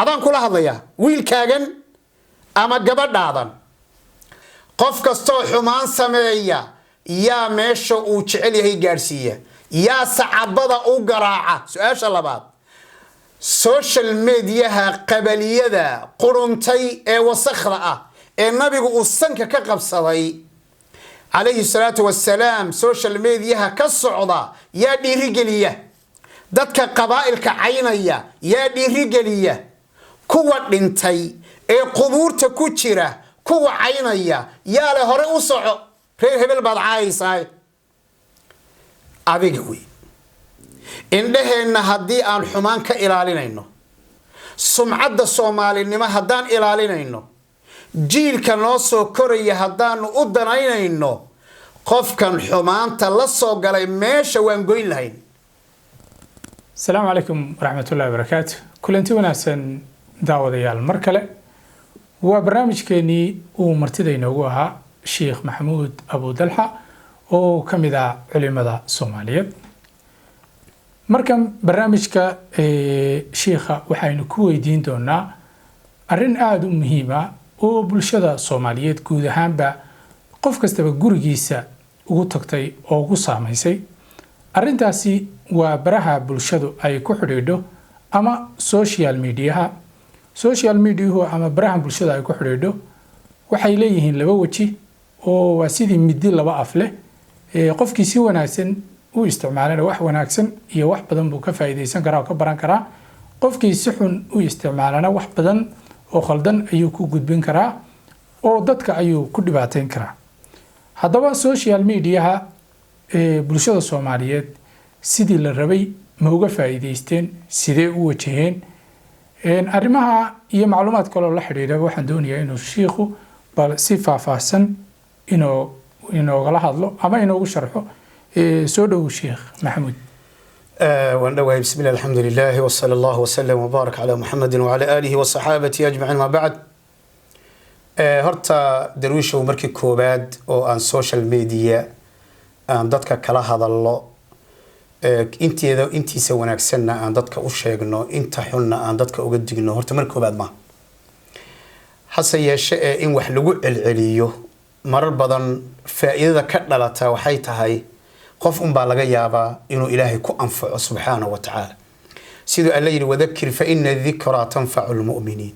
adaan kula hadlayaa wiilkaagan ama gabadhaadan qof kastoo xumaan sameeya yaa meesha uu jecel yahay gaarsiiya yaa sacabada u garaaca su'aasha labaad social mediaha qabaliyada quruntay ee wasakhda ah ee nabigu uu sanka ka qabsaday عليه الصلاة والسلام سوشيال ميديا كالصعودة يا دي رجلية دادك قبائل كعينية يا دي رجلية كوة لنتي اي قبور تكوشرة كوة عينية يا لهوري أصعو ريه هبل بعد عايساي أبيقوي إنده إن هدي آن حمان كإلالينا إنه سمعد الصومالي إنما هدان إلالينا إنه jiilka noo soo koraya haddaanu u danaynayno qofkan xumaanta la soo galay meesha waan goyn lahayn. Assalaamu calaykum waraxmatullaahi wabarakaatu. Kulanti wanaagsan daawadayaal mar kale waa barnaamijkeenii uu martida inoogu ahaa Sheekh Maxamuud Abu Dalxa oo ka mid ah culimada Soomaaliyeed. markan barnaamijka sheekha waxaynu ku weydiin doonaa arrin aad u muhiim ah oo bulshada Soomaaliyeed guud ahaanba qof kastaba gurigiisa ugu tagtay oo ugu saameysay arrintaasi waa baraha bulshadu ay ku xidhiidho ama social media ama baraha bulshada ay ku xidhiidho waxay leeyihiin laba waji oo waa sidii midi laba af leh qofkii si wanaagsan u isticmaalana wax wanaagsan iyo wax badan buu ka faa'iideysan karaa oo ka baran karaa qofkii si xun u isticmaalana wax badan oo khaldan ayuu ku gudbin karaa oo dadka ayuu ku dhibaateyn karaa haddaba social media bulshada Soomaaliyeed sidii la rabay ma uga faa'iideysteen sidee u wajaheen arrimaha iyo macluumaad kale oo la xiriira waxaan doonayaa inuu sheekhu bal si faahfaahsan inooga hadlo ama inoogu sharxo soo dhow Sheekh Maxamuud. وندوي بسم الله الحمد لله وصلى الله وسلم وبارك على محمد وعلى آله وصحابته أجمعين ما بعد هرتا درويش ومركي كوباد أو عن سوشيال ميديا عن دتك كلا هذا الله أنتي سويناك سنة عن دتك أشيغنو أنت حنا عن دتك أجدجنو هرتا مركي كوباد ما حسي شيء إن وحلو العليو مر بدن فإذا كدلتا وحيتها هاي قف بaa laga yaabaa inuu Ilaahay ku anfaco subhanahu wa ta'ala sidoo Allah yiri wadakir fa inna dhikra tanfa'u almu'minin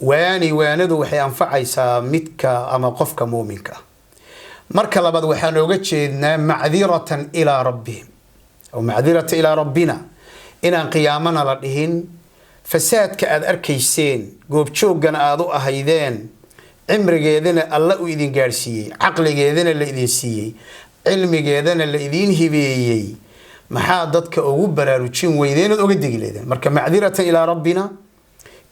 waanadu waxay anfacaysaa midka ama qofka muuminka marka labaad waxaan uga jeednaa macdiratan ila rabbihim aw macdiratan ila rabbina inaan qiyaamana la dhihin fasaadka aad arkayseen goob joogana aad u ahaydeen cimrigeedana Allah u idin gaarsiiyay aqligeedana la idin siiyay cilmigeedana la idin hibeeyay maxaa dadka ugu baraarujin weydeen oo uga digileedeen marka macdiratan ila rabbina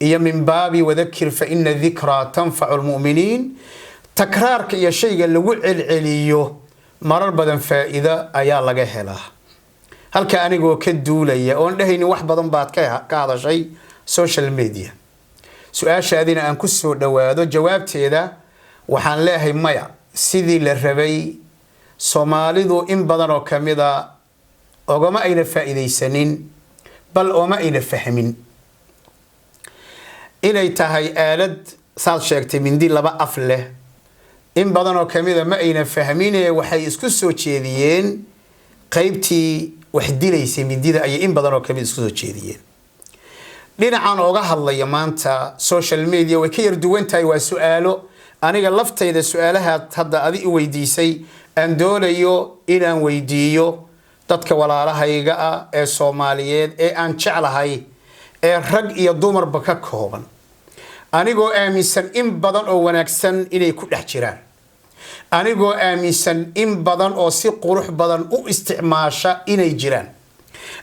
iyo min baabi wadakir fa inna dhikra tanfa'u almu'minin takraarka iyo shayga lagu celceliyo marar badan faa'iido ayaa laga helaa halka anigoo ka duulaya oo dhahayni wax badan baad ka hadashay social media su'aashaadina aan ku soo dhawaado jawaabteeda waxaan leeyahay maya sidii la rabay Soomaalidu in badan oo kamida ogama ayna faa'iideysanin bal ooma ayna fahmin inay tahay aalad saad sheegtay mindi laba af leh in badan oo kamida ma ayna fahmin waxay isku soo jeediyeen qaybtii wax dilaysay mindida ay in badan oo kamida isku soo jeediyeen dhinacan ooga hadlaya maanta social media way ka yar duwan tahay waa su'aalo aniga laftayda su'aalaha hadda adi weydiisay aan doonayo inaan weydiiyo dadka walaalahayga ah ee Soomaaliyeed ee aan jeclahay ee rag iyo dumarba ka kooban anigoo aaminsan in badan oo wanaagsan inay ku dhex jiraan anigoo aaminsan in badan oo si qurux badan u isticmaasha inay jiraan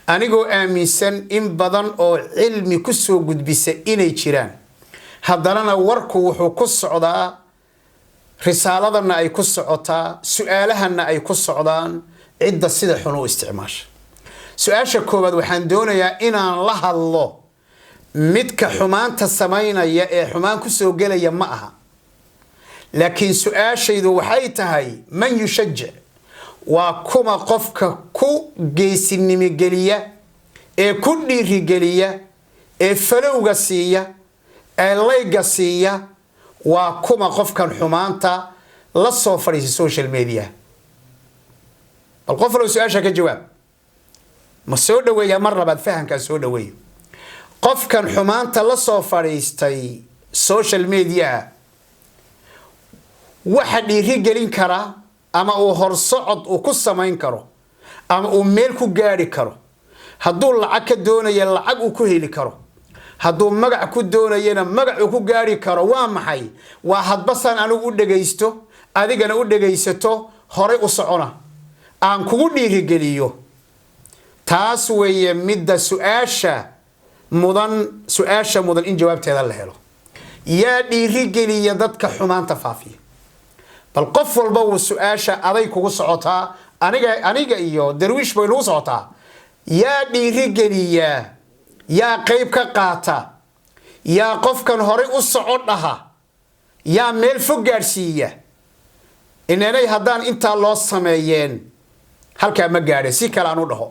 anigoo aaminsan in badan oo cilmi ku soo gudbisa inay jiraan haddana warku wuxuu ku socdaa risaaladana ay ku socotaa su'aalahana ay ku socdaan cidda sida xun u isticmaasha su'aasha koobaad waxaan doonayaa inaan la hadlo midka xumaanta sameynaya ee xumaan ku soo galaya ma aha laakiin su'aashaydu waxay tahay man yushajja waa kuma qofka ku geesinimo geliya ee ku dhiiri geliya ee falowga siiya ee layga siiya waa kuma qofkan xumaanta la soo fadhiisay social media bal qof loo su'aasha ka jawaab ma soo dhaweeyaa mar labaad fahanka soo dhaweeyo qofkan xumaanta la soo fadhiistay social media waxa dhiiri gelin kara ama uu horsocod uu ku samayn karo ama uu meel ku gaari karo hadduu lacag ka doonayo lacag uu ku heli karo hadduu magac ku doonayana magac uu ku gaari karo waa maxay waa hadbasan anigu u dhagaysto adigana u dhagaysato horay u socona aan kugu dhiiri geliyo taas weeye midda su'aasha mudan in jawaabteeda la helo yaa dhiiri geliya dadka xumaanta faafiya bal qof walba uu su'aasha aday kugu socotaa aniga iyo darwiish bay nagu socotaa yaa dhiiri geliya yaa qayb ka qaata yaa qofkan horay u soco dhaha yaa meel fog gaadhsiiya inanay haddaan intaa loo sameeyeen halkaa ma gaadhe si kale aan u dhaho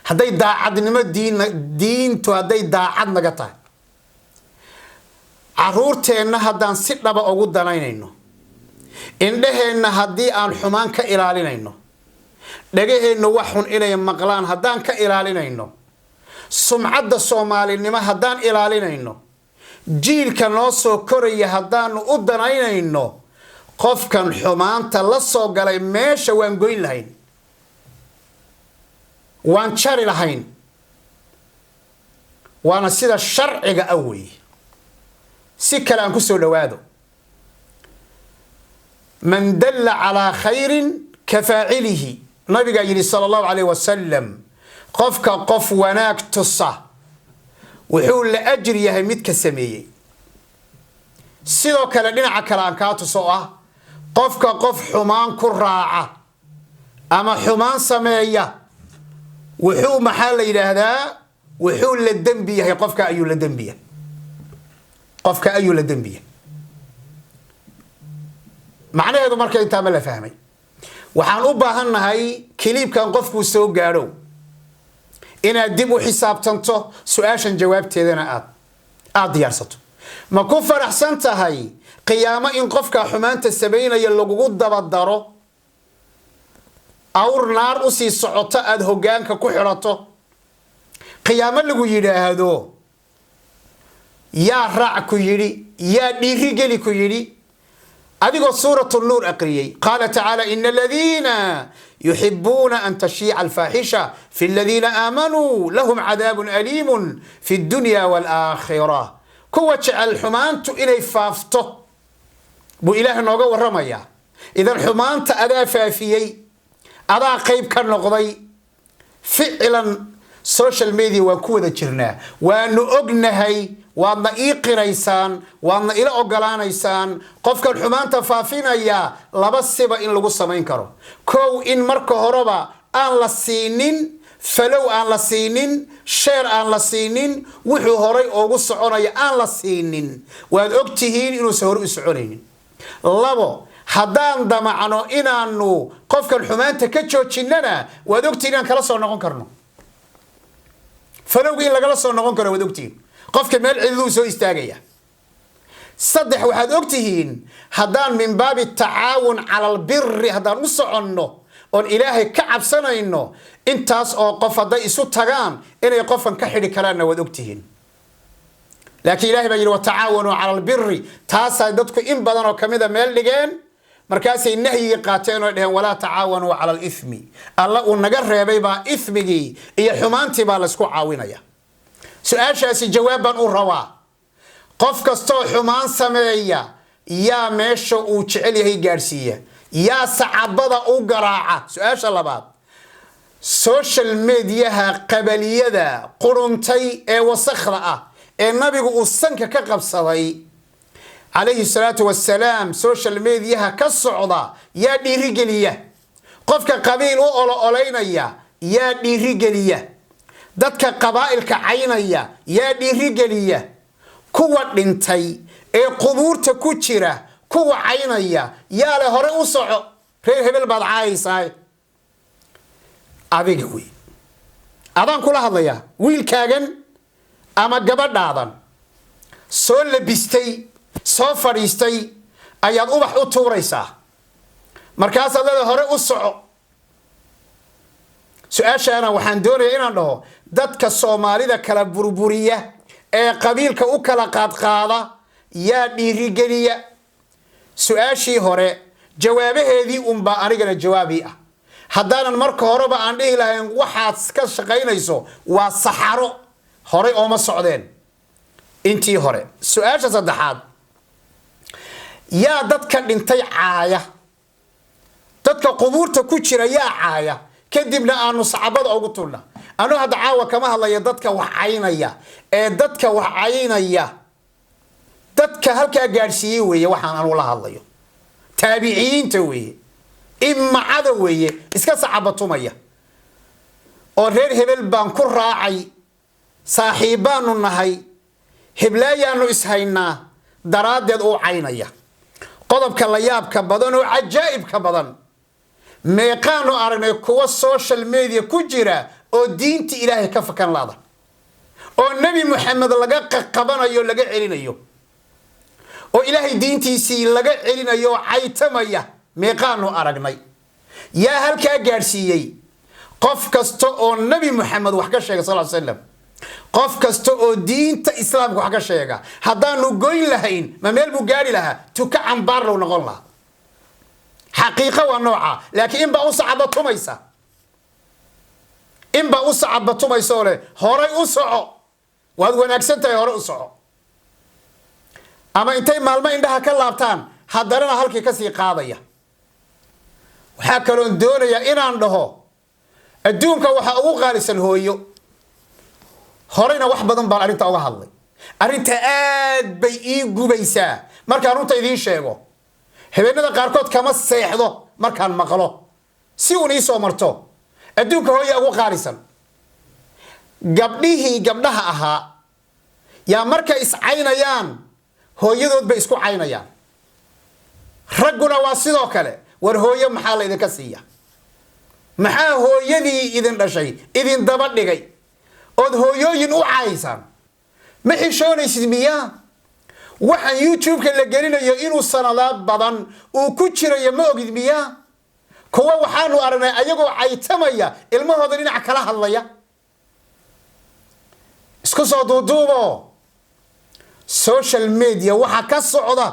hadday daacadnimo diintu hadday daacad naga tahay caruurteenna haddaan si dhaba ugu danaynayno indhaheenna haddii aan xumaan ka ilaalinayno dhagaheenna wax xun inay maqlaan haddaan ka ilaalinayno sumcadda soomaalinimo haddaan ilaalinayno jiilka noo soo koraya haddaanu u danaynayno qofkan xumaanta la soo galay meesha waan goyn lahayn waan jari lahayn waana sida sharciga ah weeye si kale aan ku soo dhawaado man dalla calaa khayrin ka faacilihi nabiga yidhi sala allahu calayh wasalam qofka qof wanaag tusa wuxuu la ajir yahay midka sameeyey sidoo kale dhinaca kale aan kaa tuso oo ah qofka qof xumaan ku raaca ama xumaan sameeya wuxuu maxaa la yidhaahdaa wuxuu la dembi yahay qofka ayuu la dembiya macnaheedu marka intaa ma la fahmay waxaan u baahannahay kiliibkan qofkuu soo gaadho inaad dib u xisaabtanto su'aashan jawaabteedana aad diyaarsato ma ku faraxsan tahay qiyaamo in qofka xumaanta sameynaya lagugu dabadaro awr naar u sii socoto aad hoggaanka ku xidhato qiyaamo lagu yidhaahdo yaa raac ku yidhi yaa dhiirigeli ku yidhi adigoo suuratu nuur aqriyey qaala tacaala ina aladiina yuxibuuna an tashiica alfaaxisha fi aladiina aamanuu lahum cadaabun aliimun fi dunya waalaakhira kuwa jecel xumaantu inay faafto buu ilaah nooga warramayaa idan xumaanta adaa faafiyey adaa qayb ka noqday ficlan social media waan ku wada jirnaa waanu ognahay waadna ii qiraysaan waadna ila ogolaanaysaan qofkan xumaanta faafinaya laba siba in lagu samayn karo kow in marka horeba aan la siinin falow aan la siinin sheer aan la siinin wuxuu horay ugu soconaya aan la siinin waad ogtihiin inuusan hore u soconaynin labo haddaan damacno inaanu qofkan xumaanta ka joojinana waad ogtihiin inaan kala soo noqon karno falowga in lagala soo noqon karo waad ogtihiin qofka meel cididuu soo istaagaya saddex waxaad ogtihiin haddaan min baabi tacaawun cala albiri haddaan u soconno oon ilaahay ka cabsanayno intaas oo qof hadday isu tagaan inay qofkan ka xidhi karaanna waad ogtihiin laakiin ilahay baa yidhi watacaawanuu cala albiri taasaa dadku in badan oo kamida meel dhigeen markaasay nahyigii qaateen oo dheheen walaa tacaawanuu cala alithmi alla uu naga reebay baa ithmigii iyo xumaantii baa laysku caawinaya su-aashaasi jawaab baan u rabaa qof kastoo xumaan sameeya yaa meesha uu jecel yahay gaadhsiiya yaa sacabada u garaaca su-aasha labaad social mediaha qabaliyada quruntay ee wasakhda ah ee nabigu uu sanka ka qabsaday calayhi salaatu wassalaam social mediaha ka socda yaa dhiirigeliya qofka qabiil u ololeynaya yaa dhiirigeliya dadka qabaa'ilka caynaya yaa dhiirigeliya kuwa dhintay ee qubuurta ku jira kuwa caynaya yaa le hore u soco reer hebel baad caayaysaa adiga wey adaan kula hadlayaa wiilkaagan ama gabadhaadan soo labistay soo fadhiistay ayaad ubax u tuuraysaa markaasaad leedahay hore u soco su-aashaana waxaan doonayaa inaan dhaho dadka Soomaalida kala burburiya ee qabiilka u kala qaadqaada yaa dhiirigeliya su-aashii hore jawaabaheedii unbaa anigana jawaabii ah haddaanan marka horeba aan dhihi lahayn waxaad ka shaqaynayso waa saxaro hore ooma socdeen intii hore su-aasha saddexaad yaa dadka dhintay caaya dadka qubuurta ku jira yaa caaya kadibna aanu saxaabada ugu tulna anu hadda caawa kama hadlayo dadka wax caynaya ee dadka wax caynaya dadka halkaa gaarsiiyey weeye waxaan anu la hadlayo taabiciinta weeye imacada weeye iska saxaabatumaya oo reer hebel baan ku raacay saaxiibaanu nahay heblaayaanu ishaynaa daraadeed uu caynaya qodobka la yaabka badan oo cajaa'ibka badan meeqaanu aragnay kuwa social media ku jira oo diinta ilaahay ka fakan laada oo nabi Muhammad laga qabanayo laga celinayo oo ilaahay diintiisii laga celinayo caytamaya meeqaanu aragnay yaa halkaa gaarsiiyey qof kasta oo nabi Muhammad wax ka sheegay sallallahu alayhi wasallam qof kasta oo diinta islaamka wax ka sheega haddaanu goyn lahayn ma meel buu gaari lahaa tuka cambaar loo noqon lahaa xaqiiqo waa nooca laakiin in baa u saxaabatumaysa le horay u soco waad wanaagsan tahay hore u soco ama intay maalmo indhaha ka laabtaan haddana halkii ka sii qaadaya waxaa kaloon doonayaa inaan dhaho adduunka waxa ugu qaalisan hooyo horeyna wax badan baan arrinta uga hadlay arrinta aad bay ii gubaysaa markaan runta idiin sheego habeenada qaarkood kama seexdo markaan maqlo si uu ii soo marto adduunka hooyo ugu qaalisan gabdhaha ahaa yaa markay iscaynayaan hooyadood bay isku caynayaan ragguna waa sidoo kale war hooyo maxaa la idinka siiya maxaa hooyadii idin dhashay idin daba dhigay ood hooyooyin u caaysan ma xishoonaysid miyaa waxaan YouTube-ka la gelinayo inuu sanadaad badan uu ku jirayo ma ogid miyaa kuwa waxaanu aragnay ayagoo caytamaya ilmahooda dhinac kala hadlaya isku soo duuduubo social media waxa ka socda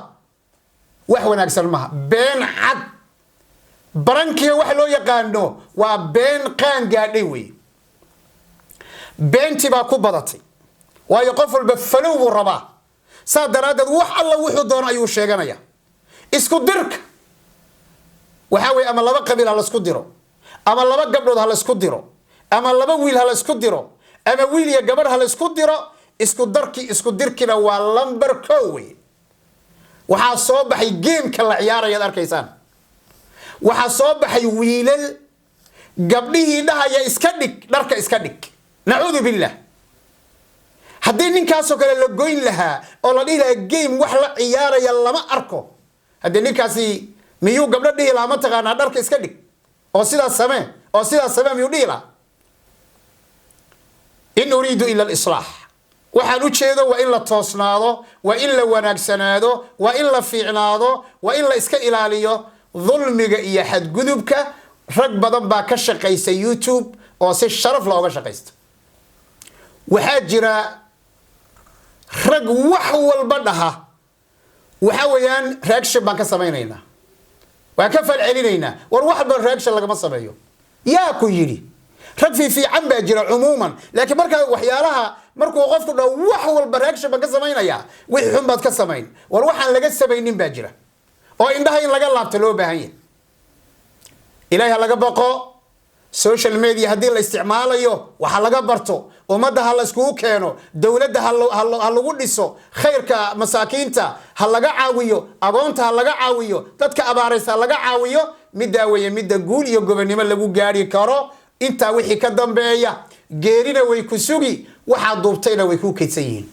wax wanaagsan maaha been cad barankiga wax loo yaqaano waa been qaan gaadhay wey beenti baa ku badatay waayo qof walba falow buu rabaa saa daraadeed wax alla wuxuu doono ayuu sheeganaya isku dirka waxa weeye ama laba qabiil ha la isku diro ama laba gabdhood ha la isku diro ama laba wiil ha la isku diro ama wiil iyo gabadh ha la isku diro isku dirkina waa lambar 1 wey waxaa soo baxay geemka la ciyaarayaad arkaysaan waxaa soo baxay wiilal gabdhihii dhahaya iska dhig dharka iska dhig nacuudu billah haddii ninkaasoo kale la goyn lahaa oo la dhihi lahaa game wax la ciyaaraya lama arko haddii ninkaasi miyuu gabdho dhihi lahaa mataqaanaa dharka iska dhig oo sidaas samee miyuu dhihi lahaa in uriidu ila alislaax waxaan u jeedo waa in la toosnaado waa in la wanaagsanaado waa in la fiicnaado waa in la iska ilaaliyo dulmiga iyo xadgudubka rag badan baa ka shaqaysa YouTube oo si sharaf looga shaqaysta waxaa jira rag wax walba dhaha waxa weeyaan reaction baan ka sameeynayna waan ka falcelinaynaa war wax walba reaction lagama sameeyo yaa ku yiri rag fiican baa jira umuuman laakiin marka waxyaalaha markuu qofku dhaw wax walba reaction baan ka sameeynaya wixii xun baad ka sameyn war waxaan laga sameeynin baa jira oo indhaha in laga laabto loo baahan yahay ilaahay laga baqo social media haddii la isticmaalayo waxa laga barto ummadda ha la isku keeno dawladda ha lagu dhiso khayrka masaakiinta ha laga caawiyo agoonta ha laga caawiyo dadka abaaraysa laga caawiyo midda weeye midda guul iyo gobonimo lagu gaari karo inta wixii ka dambeeya geerina way ku sugi waxa duubtayna way ku kaydsan yihiin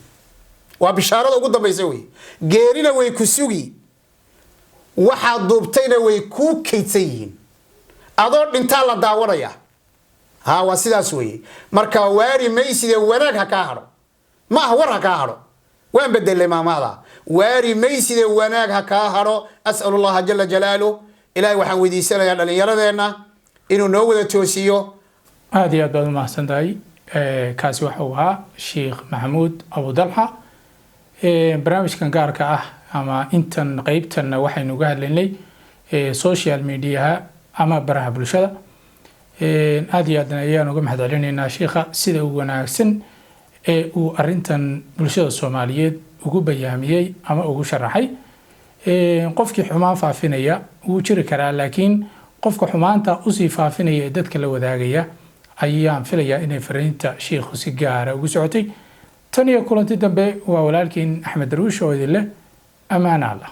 waa bishaarada ugu dambaysa way geerina way ku sugi waxa duubtayna way ku kaydsan yihiin adoo dhintaa la daawanaya waa sidaas weeye marka waari mayside wanaag ha ka haro ما هو كهرو وين بدل الإمامة واري ميسي وناك كهرو أسأل الله جل جلاله إلهي وحن ودي سنة يعني يردنا إنه نوذ توسيو هذه أدوات محسن داي كاسي وحوها الشيخ محمود أبو ضلحة برنامج كان قارك أما إنتن قيبتن وحي نقال لنلي سوشيال ميديا أما برها بلشدة هذه أدنا إياه نقوم حد علينا شيخة سيدة وناكسن وأرنتن بلشدة الصومالية ugu bayaamiyay ama ugu sharaxay qofkii xumaan faafinaya uu jiri karaa laakiin qofka xumaanta u sii faafinaya dadka la wadaagaya ayaan filayaa inay fariinta sheekhu si gaar ah ugu socotay tan iyo kulanti dambe waa walaalkiin Axmed Daruush oo idin leh amaana Allah